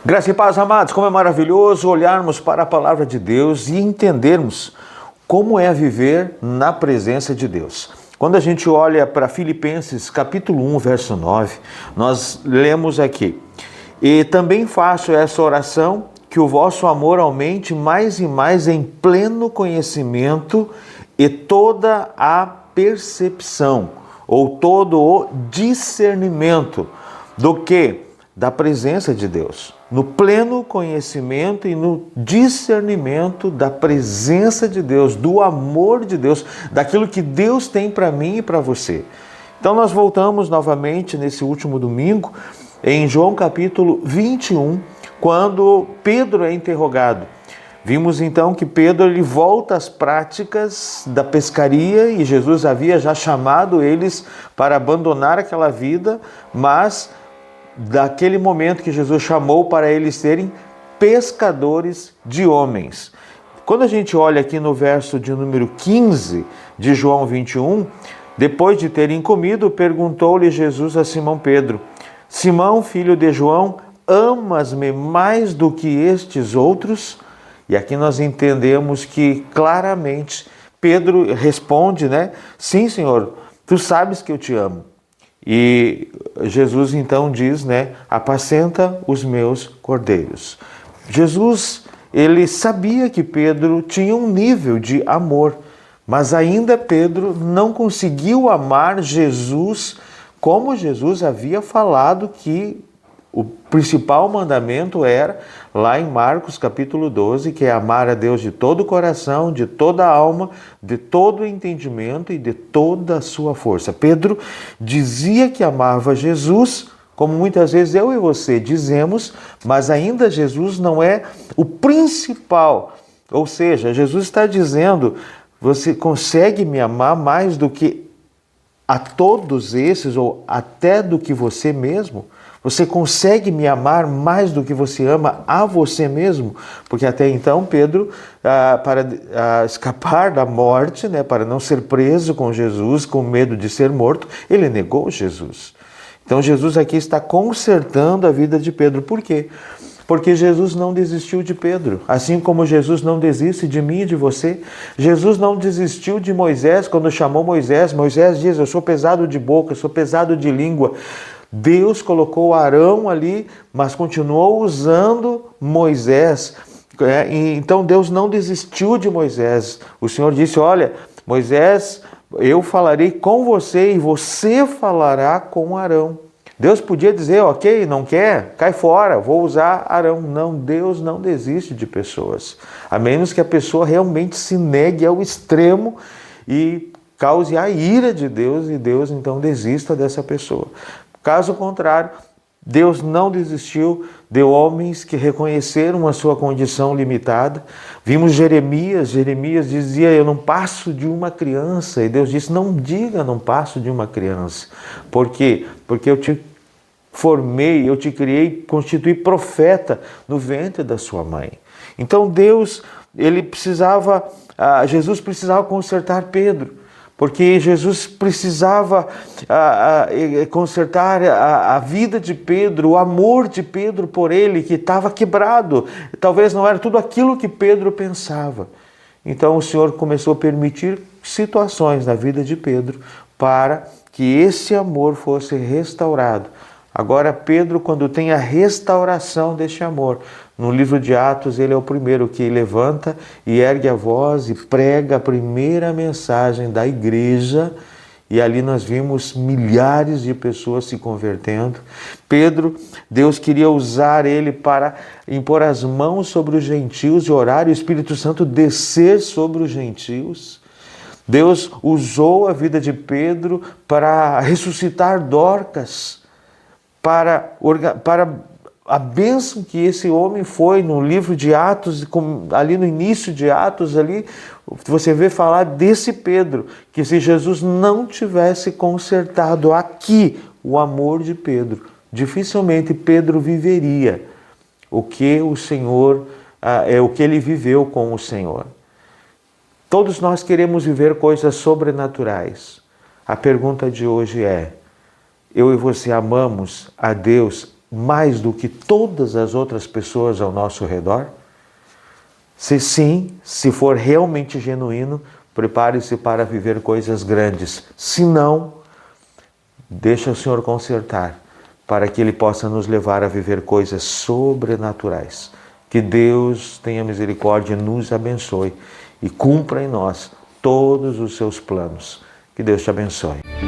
Graça e paz, amados, como é maravilhoso olharmos para a palavra de Deus e entendermos como é viver na presença de Deus. Quando a gente olha para Filipenses capítulo 1, verso 9, nós lemos aqui: "E também faço essa oração, que o vosso amor aumente mais e mais em pleno conhecimento e toda a percepção", ou todo o discernimento do que? Da presença de Deus. No pleno conhecimento e no discernimento da presença de Deus, do amor de Deus, daquilo que Deus tem para mim e para você. Então nós voltamos novamente nesse último domingo em João capítulo 21, quando Pedro é interrogado. Vimos então que Pedro ele volta às práticas da pescaria e Jesus havia já chamado eles para abandonar aquela vida, mas daquele momento que Jesus chamou para eles serem pescadores de homens. Quando a gente olha aqui no verso de número 15 de João 21, depois de terem comido, perguntou-lhe Jesus a Simão Pedro: "Simão, filho de João, amas-me mais do que estes outros?" E aqui nós entendemos que claramente Pedro responde, "Sim, Senhor, tu sabes que eu te amo." E Jesus então diz, "Apacenta os meus cordeiros." Jesus, ele sabia que Pedro tinha um nível de amor, mas ainda Pedro não conseguiu amar Jesus como Jesus havia falado que o principal mandamento era, lá em Marcos capítulo 12, que é amar a Deus de todo o coração, de toda a alma, de todo o entendimento e de toda a sua força. Pedro dizia que amava Jesus, como muitas vezes eu e você dizemos, mas ainda Jesus não é o principal. Ou seja, Jesus está dizendo: você consegue me amar mais do que a todos esses, ou até do que você mesmo? Você consegue me amar mais do que você ama a você mesmo? Porque até então Pedro, para escapar da morte, para não ser preso com Jesus, com medo de ser morto, ele negou Jesus. Então Jesus aqui está consertando a vida de Pedro. Por quê? Porque Jesus não desistiu de Pedro, assim como Jesus não desiste de mim e de você. Jesus não desistiu de Moisés quando chamou Moisés. Moisés diz: "Eu sou pesado de boca, eu sou pesado de língua." Deus colocou Arão ali, mas continuou usando Moisés. Então Deus não desistiu de Moisés. O Senhor disse: "Olha, Moisés, eu falarei com você e você falará com Arão." Deus podia dizer: "Ok, não quer? Cai fora, vou usar Arão." Não, Deus não desiste de pessoas, a menos que a pessoa realmente se negue ao extremo e cause a ira de Deus, e Deus então desista dessa pessoa. Caso contrário, Deus não desistiu de homens que reconheceram a sua condição limitada. Vimos Jeremias dizia: "Eu não passo de uma criança." E Deus disse: "Não diga não passo de uma criança." Por quê? Porque eu te formei, eu te criei, constituí profeta no ventre da sua mãe. Então Jesus precisava consertar Pedro, porque Jesus precisava consertar a vida de Pedro, o amor de Pedro por ele, que estava quebrado. Talvez não era tudo aquilo que Pedro pensava. Então o Senhor começou a permitir situações na vida de Pedro para que esse amor fosse restaurado. Agora Pedro, quando tem a restauração deste amor, no livro de Atos, ele é o primeiro que levanta e ergue a voz e prega a primeira mensagem da igreja. E ali nós vimos milhares de pessoas se convertendo. Pedro, Deus queria usar ele para impor as mãos sobre os gentios e orar, e o Espírito Santo descer sobre os gentios. Deus usou a vida de Pedro para ressuscitar Dorcas, para a bênção que esse homem foi no livro de Atos, ali no início de Atos, ali você vê falar desse Pedro, que se Jesus não tivesse consertado aqui o amor de Pedro, dificilmente Pedro viveria o que o Senhor, o que ele viveu com o Senhor. Todos nós queremos viver coisas sobrenaturais. A pergunta de hoje é: eu e você amamos a Deus mais do que todas as outras pessoas ao nosso redor? Se sim, se for realmente genuíno, prepare-se para viver coisas grandes. Se não, deixa o Senhor consertar, para que Ele possa nos levar a viver coisas sobrenaturais. Que Deus tenha misericórdia, nos abençoe e cumpra em nós todos os seus planos. Que Deus te abençoe.